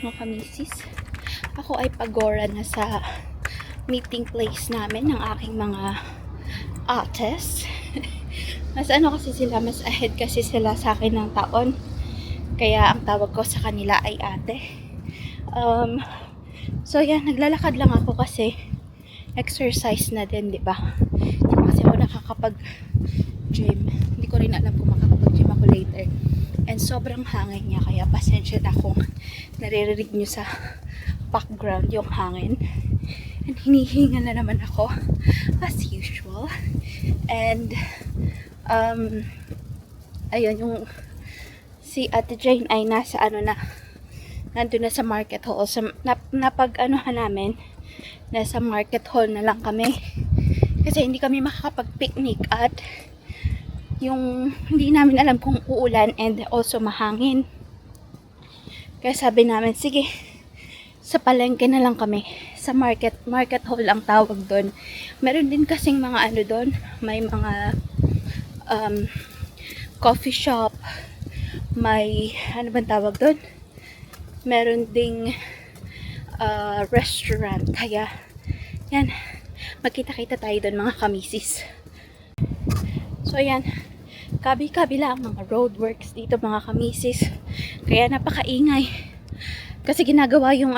mga kamisis. Ako ay pagora na sa meeting place namin ng aking mga ates. Mas ano kasi sila, mas ahead kasi sila sa akin ng taon. Kaya ang tawag ko sa kanila ay ate. So yan, naglalakad lang ako kasi exercise na din, di ba? Hindi kasi ako nakakapag-gym. Hindi ko rin alam kung makakapag-gym ako later. And sobrang hangin niya, kaya pasensya na kung naririnig nyo sa background yung hangin. And hinihinga na naman ako as usual. And ayun, yung si Ate Jane ay nasa nandun na sa market hall. So, napag-anuhan namin, nasa market hall na lang kami. Kasi hindi kami makakapag-picnic at yung hindi namin alam kung uulan and also mahangin. Kaya sabi namin, sige, sa palengke na lang kami. Sa market hall ang tawag doon. Meron din kasing mga ano doon, may mga coffee shop, may ano bang tawag doon? Meron ding restaurant. Kaya yan, magkita-kita tayo doon mga kamisis. So yan, kabi-kabila ang mga roadworks dito mga kamisis. Kaya napakaingay. Kasi ginagawa yung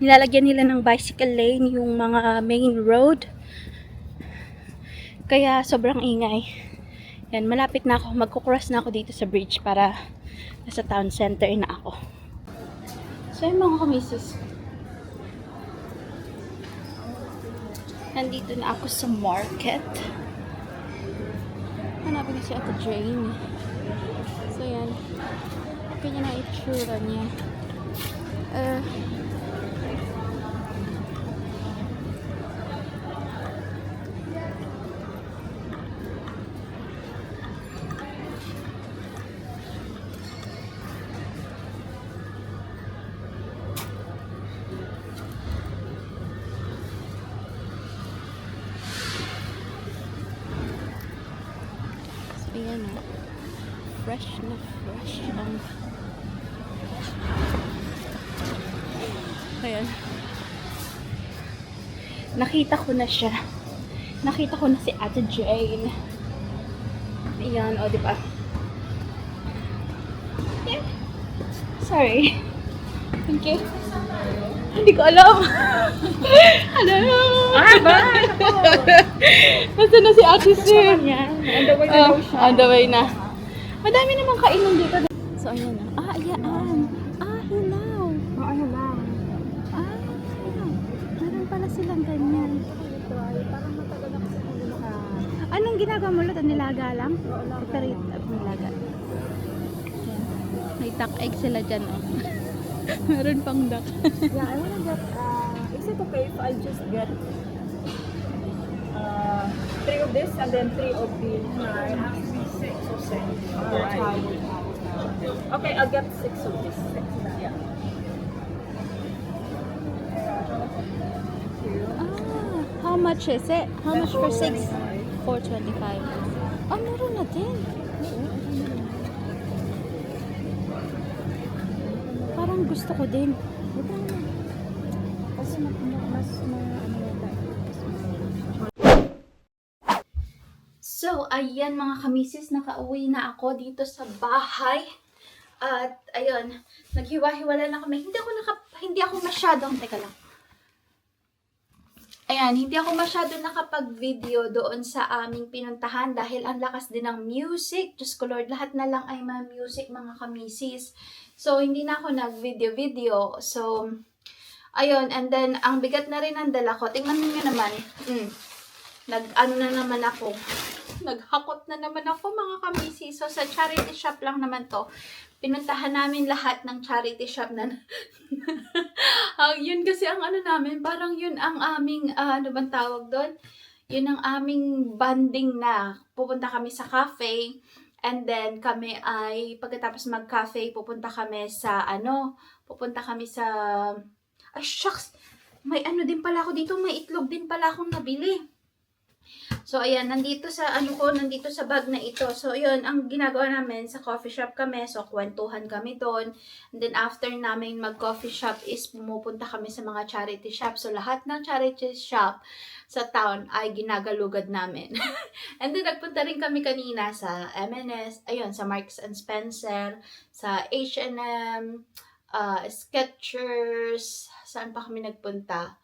nilalagyan nila ng bicycle lane yung mga main road. Kaya sobrang ingay. Yan, malapit na ako. Magkukross na ako dito sa bridge para nasa town center na ako. So yung mga kamisis, nandito na ako sa market. Hanapin na si Ate Jane. So yan, kanya na itsura niya. Ayan o. Fresh na fresh ang... Ayan. Nakita ko na siya. Nakita ko na si Ate Jane. Ayan, o diba? Yeah. Sorry. Thank you. Hindi ko alam. Hello. Bye! Basta na si Ate Sir. On the way na daw siya. On the way na. Madami namang kainan dito. So, ayan na. Ayan. Hilaw. Ano lang? Meron pala silang ganyan. Parang matagal na kasi kung naka... Anong ginagawa mo ulit? Nilaga lang? Preparit at nilaga. Ayan. May duck egg sila dyan, oh. Meron pang duck. Yeah, I wanna get... is it okay if I just get 3 of this and then 3 of the... It has to be 6 or 6. Alright. Okay, I'll get 6 of this. 6, yeah. How much is it? How much for 6? 4.25. Meron na din. Parang gusto ko din. Kasi mas So, ayan mga kamisis, nakauwi na ako dito sa bahay. At, ayun, naghiwa-hiwala na kami. Hindi ako masyadong, teka lang. Ayan, hindi ako masyadong nakapag-video doon sa aming pinuntahan dahil ang lakas din ng music. Diyos ko Lord, lahat na lang ay mga music mga kamisis. So, hindi na ako nag-video. So, ayun, and then, ang bigat na rin ang dala ko. Tingnan niyo naman. Naghakot na naman ako mga kamisis. So, sa charity shop lang naman to. Pinuntahan namin lahat ng charity shop na yun kasi ang namin, parang yun ang aming, ano bang tawag doon? Yun ang aming banding na. Pupunta kami sa cafe, and then kami ay, pagkatapos mag-cafe, pupunta kami sa, ay shucks! May din pala ako dito, may itlog din pala akong nabili. So, ayan, nandito sa bag na ito. So, yun, ang ginagawa namin, sa coffee shop kami. So, kwentuhan kami doon. And then, after namin mag-coffee shop is pumupunta kami sa mga charity shop. So, lahat ng charity shop sa town ay ginagalugad namin. And then, nagpunta rin kami kanina sa M&S, ayun, sa Marks and Spencer, sa H&M, Skechers, saan pa kami nagpunta?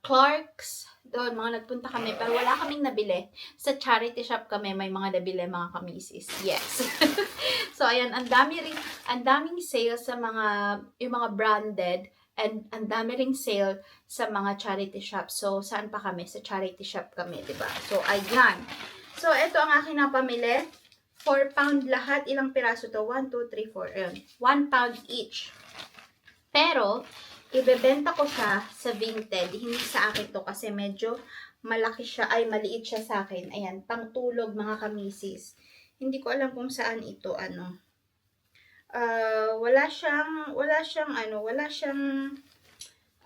Clarks, doon, mga nagpunta kami, pero wala kaming nabili. Sa charity shop kami, may mga nabili, mga kamisis. Yes. So, ayan, ang daming sale sa yung mga branded, and ang dami ring sale sa mga charity shop. So, saan pa kami? Sa charity shop kami, diba? So, ayan. So, ito ang aking napamili. 4 pound lahat. Ilang piraso to? 1, 2, 3, 4. Ayan. 1 pound each. Pero, ibebenta ko siya sa Vinted. Hindi sa akin to kasi medyo malaki siya, ay maliit siya sa akin. Ayan, pangtulog mga kamisis. Hindi ko alam kung saan ito, wala siyang,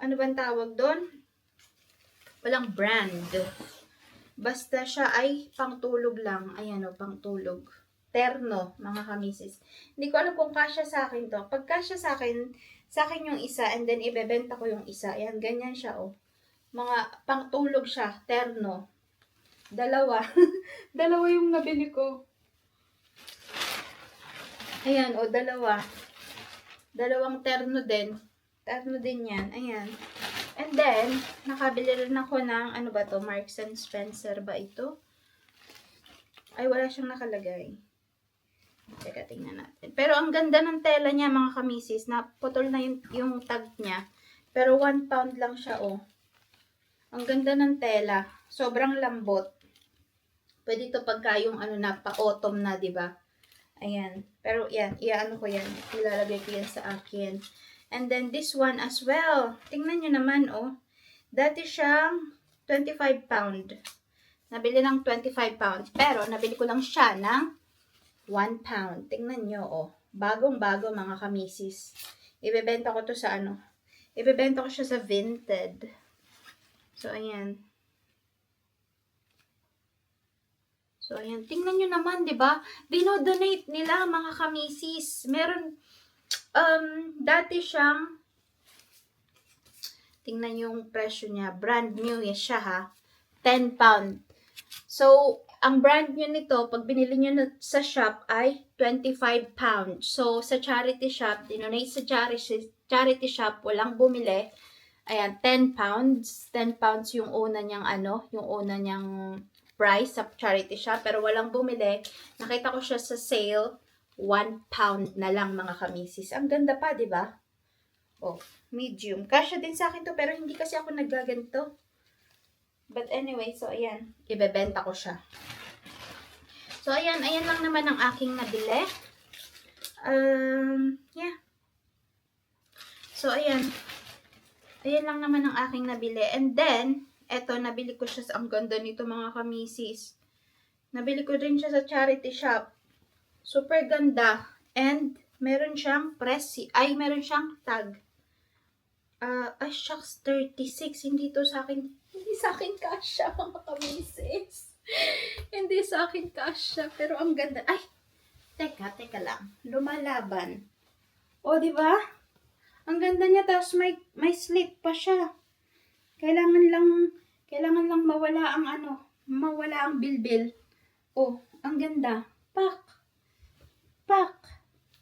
ano bang tawag doon? Walang brand. Basta siya ay pangtulog lang. Ayan o, pangtulog. Terno, mga kamisis. Hindi ko alam kung kasya sa akin to. Pag kasya sa akin yung isa, and then ibebenta ko yung isa. Ayan, ganyan siya, oh. Mga pangtulog siya, terno. Dalawa. Dalawa yung nabili ko. Ayan, oh, dalawa. Dalawang terno din. Terno din yan. Ayan. And then, nakabili rin ako ng, ano ba to? Marks and Spencer ba ito? Ay, wala siyang nakalagay. Teka, tingnan natin. Pero ang ganda ng tela niya, mga kamisis. Naputol na yung tag niya. Pero 1 pound lang siya, oh. Ang ganda ng tela. Sobrang lambot. Pwede ito pagka yung pa-autumn na, diba? Ayan. Pero yan, iaano ko yan. Ilalagay ko yan sa akin. And then this one as well. Tingnan nyo naman, oh. Dati siyang 25 pound. Nabili ng 25 pounds. Pero, nabili ko lang siya ng 1 pound. Tingnan nyo, oh. Bagong-bago, mga kamisis. Ibebenta ko to sa Ibebenta ko siya sa Vinted. So, ayan. So, ayan. Tingnan nyo naman, di ba? Dinodonate nila, mga kamisis. Meron, dati siyang, tingnan yung presyo niya. Brand new siya, ha. 10 pound. So, ang brand nyo nito, pag binili nyo sa shop, ay 25 pounds. So, sa charity shop, dinonate sa charity shop, walang bumili. Ayan, 10 pounds. 10 pounds yung una niyang yung una niyang price sa charity shop. Pero walang bumili. Nakita ko siya sa sale, 1 pound na lang, mga kamisis. Ang ganda pa, di ba? Oh, medium. Kasya din sa akin to, pero hindi kasi ako naggaganto. But anyway, so ayan, ibebenta ko siya. So ayan lang naman ang aking nabili. Yeah. So ayan lang naman ang aking nabili. And then, eto, nabili ko siya ang ganda nito, mga kamisis. Nabili ko rin siya sa charity shop. Super ganda. And, meron siyang meron siyang tag. Shucks, 36. Hindi sa akin kasya, mga kamisis. Hindi sa akin kasya. Pero ang ganda. Ay, teka lang. Lumalaban. O, di ba? Ang ganda niya. Tapos may slit pa siya. Kailangan lang mawala ang bilbil. Oh, ang ganda. Pak.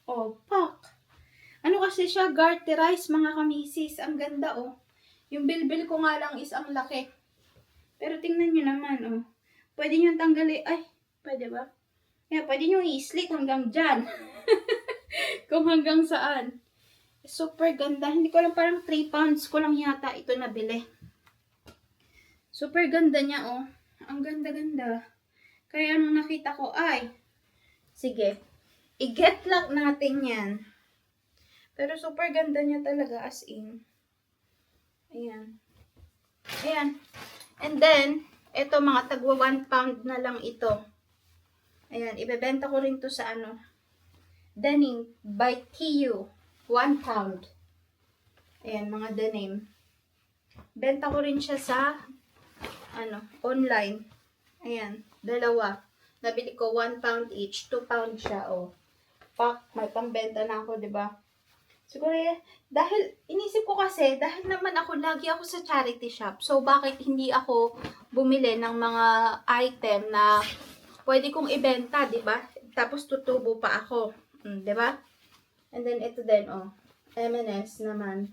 Oh, pak. Ano kasi siya, garterized, mga kamisis. Ang ganda, oh. Yung bilbil ko nga lang is ang laki. Pero tingnan nyo naman, oh. Pwede nyo tanggalin. Ay, pwede ba? Yeah, pwede nyo i-slit hanggang dyan. Kung hanggang saan. Super ganda. Hindi ko lang, parang 3 pounds ko lang yata ito nabili. Super ganda niya, oh. Ang ganda-ganda. Kaya nung nakita ko, ay, sige, i-get lang natin yan. Pero super ganda niya talaga, as in. Ayan. And then, ito, mga tagwa 1 pound na lang ito. Ayan, ibebenta ko rin to sa Denim by TU. 1 pound. Ayan, mga denim. Benta ko rin siya sa online. Ayan, dalawa. Nabili ko 1 pound each. 2 pound siya, oh. Pak, may pangbenta na ako, di ba? Siguro dahil, inisip ko kasi, dahil naman lagi ako sa charity shop. So, bakit hindi ako bumili ng mga item na pwede kong ibenta, di ba? Tapos, tutubo pa ako. Di ba? And then, ito din, oh. M&S naman.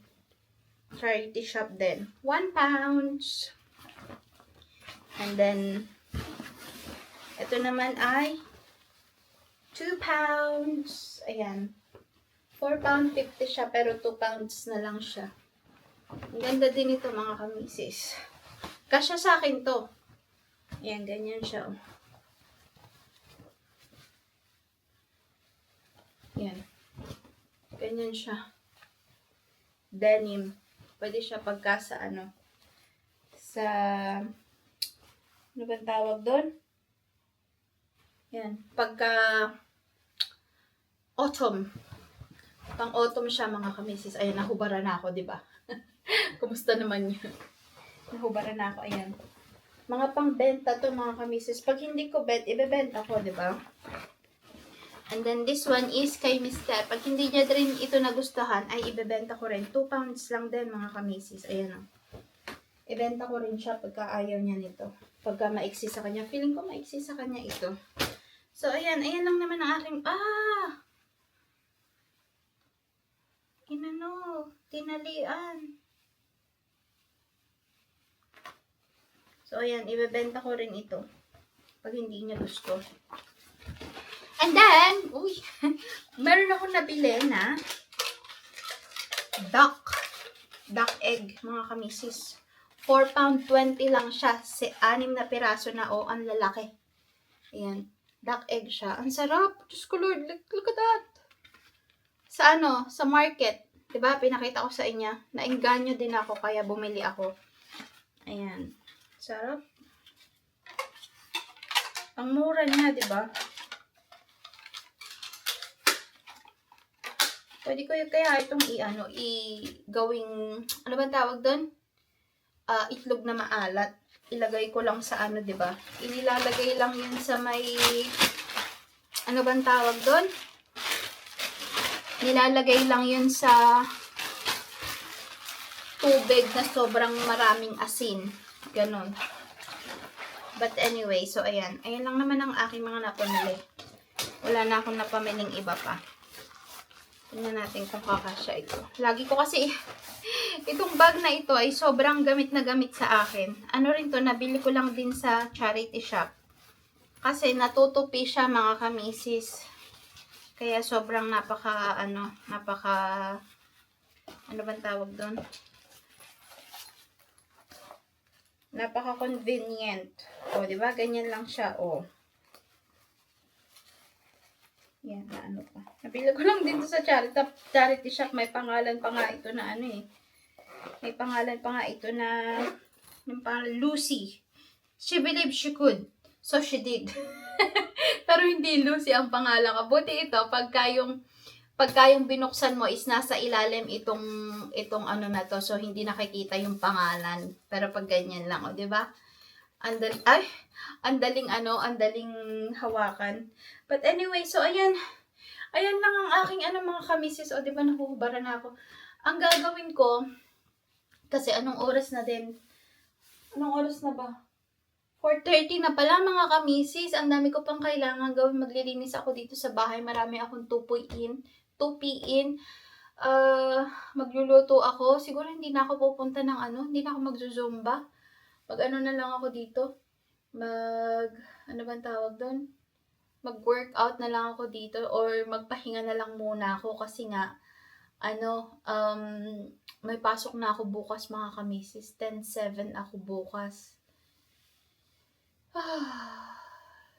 Charity shop din. 1 pound. And then, ito naman ay 2 pounds. Ayan. 4 pound 50 siya, pero 2 pounds na lang siya. Ang ganda din ito, mga kamisis. Kasya sa akin to. Ayan, ganyan siya. Oh. Ayan. Ganyan siya. Denim. Pwede siya pagka sa sa, ano ba tawag doon? Ayan. Pagka autumn. Pang autumn siya, mga kamisis. Ayan, nahubara na ako, di ba? Kumusta naman yun? Nahubara na ako, ayan. Mga pangbenta to, mga kamisis. Pag hindi ko bet, ibebenta ko, di ba? And then this one is kay Mr. Pag hindi niya rin ito nagustuhan, ay ibebenta ko rin. 2 pounds lang din, mga kamisis. Ayan o. Ibenta ko rin siya pagka ayaw niya nito. Pagka maiksi sa kanya. Feeling ko maiksi sa kanya ito. So, ayan. Ayan lang naman ang aking... tinalian. So, ayan, ibebenta ko rin ito. Pag hindi niya gusto. And then, meron ako nabili na duck egg, mga kamisis. 4 pound 20 lang siya. 6 na piraso na, ang lalaki. Ayan, duck egg siya. Ang sarap. Diyos ko Lord, look at that. Sa market. Diba, pinakita ko sa inyo. Naengganyo din ako, kaya bumili ako. Ayan. Sarap. Ang mura niya, diba? Pwede ko kaya itong gawing, ano ba tawag doon? Itlog na maalat. Ilagay ko lang sa diba? Inilalagay lang yun sa may, ano ba tawag doon? Nilalagay lang yun sa tubig na sobrang maraming asin. Ganon. But anyway, so ayan. Ayan lang naman ang aking mga napamili. Wala na akong napamiling iba pa. Tingnan natin kung kakasya ito. Lagi ko kasi, itong bag na ito ay sobrang gamit na gamit sa akin. Ano rin to, nabili ko lang din sa charity shop. Kasi natutupi siya, mga kamisis. Kaya sobrang ano bang tawag doon? Napaka-convenient. O, di ba? Ganyan lang siya, o. Yan, na ano pa. Nabili ko lang dito sa charity shop. May pangalan pa nga ito na May pangalan pa nga ito na yung pangalan, Lucy. She believed she could. So, she did. Pero hindi Lucy ang pangalan ko. Buti ito, pagka yung binuksan mo is nasa ilalim itong ano na to. So, hindi nakikita yung pangalan. Pero pag ganyan lang, o, diba? Andaling hawakan. But anyway, so, ayan. Ayan lang ang aking mga kamisis. O, diba, nahuhubara na ako. Ang gagawin ko, kasi anong oras na din? Anong oras na ba? 4:30 na pala, mga kamisis. Ang dami ko pang kailangan gawin. Maglilinis ako dito sa bahay. Marami akong tupiin. Magluluto ako. Siguro hindi na ako pupunta ng hindi na ako magzo-zumba. Na lang ako dito. Ano bang tawag doon? Mag-workout na lang ako dito. Or magpahinga na lang muna ako. Kasi nga, may pasok na ako bukas, mga kamisis. 10:07 ako bukas.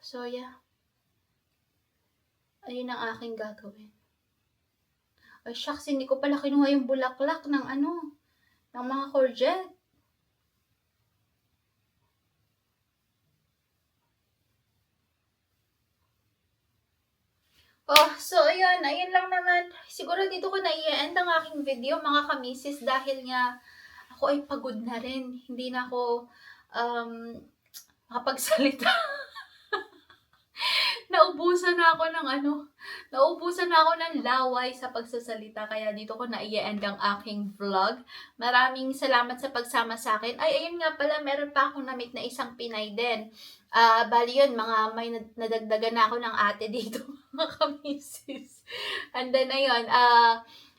So, yeah. Ayun ang aking gagawin. Ay, shucks, hindi ko pala kinuha yung bulaklak ng ng mga courgette. So, ayan lang naman. Siguro dito ko na i-end ang aking video, mga kamisis, dahil nga ako ay pagod na rin. Hindi na ako makapagsalita. Naubusan na ako ng naubusan na ako ng laway sa pagsasalita, kaya dito ko na i-end ang aking vlog. Maraming salamat sa pagsama sa akin. Ay, ayun nga pala, meron pa akong na-meet na isang Pinay din. Bali yun, may nadagdagan na ako ng ate dito, mga kamisis. And then, ayun,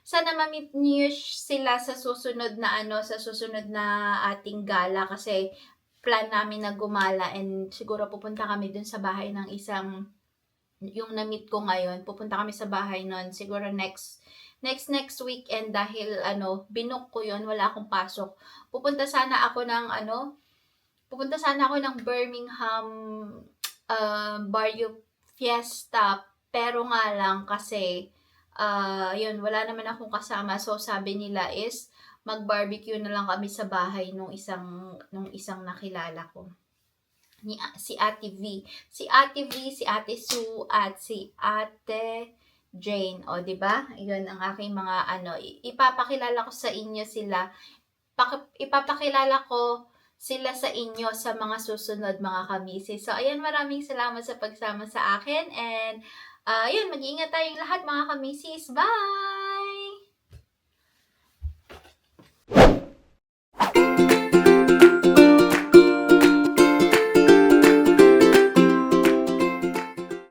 sana ma-meet niyo sila sa susunod na sa susunod na ating gala, kasi plan namin na gumala, and siguro pupunta kami dun sa bahay ng yung na-meet ko ngayon. Pupunta kami sa bahay nun siguro next weekend, dahil binook ko yun, wala akong pasok. Pupunta sana ako ng Birmingham Barrio Fiesta, pero nga lang kasi yun, wala naman akong kasama. So sabi nila is mag-barbecue na lang kami sa bahay nung isang nakilala ko. Si Ate V, si Ate Sue, at si Ate Jane. O, di ba? 'Yun ang aking mga ipapakilala ko sa inyo sila. Ipapakilala ko sila sa inyo sa mga susunod, mga kamisis. So, ayan, maraming salamat sa pagsama sa akin, and yun, mag-iingat tayong lahat, mga kamisis. Bye!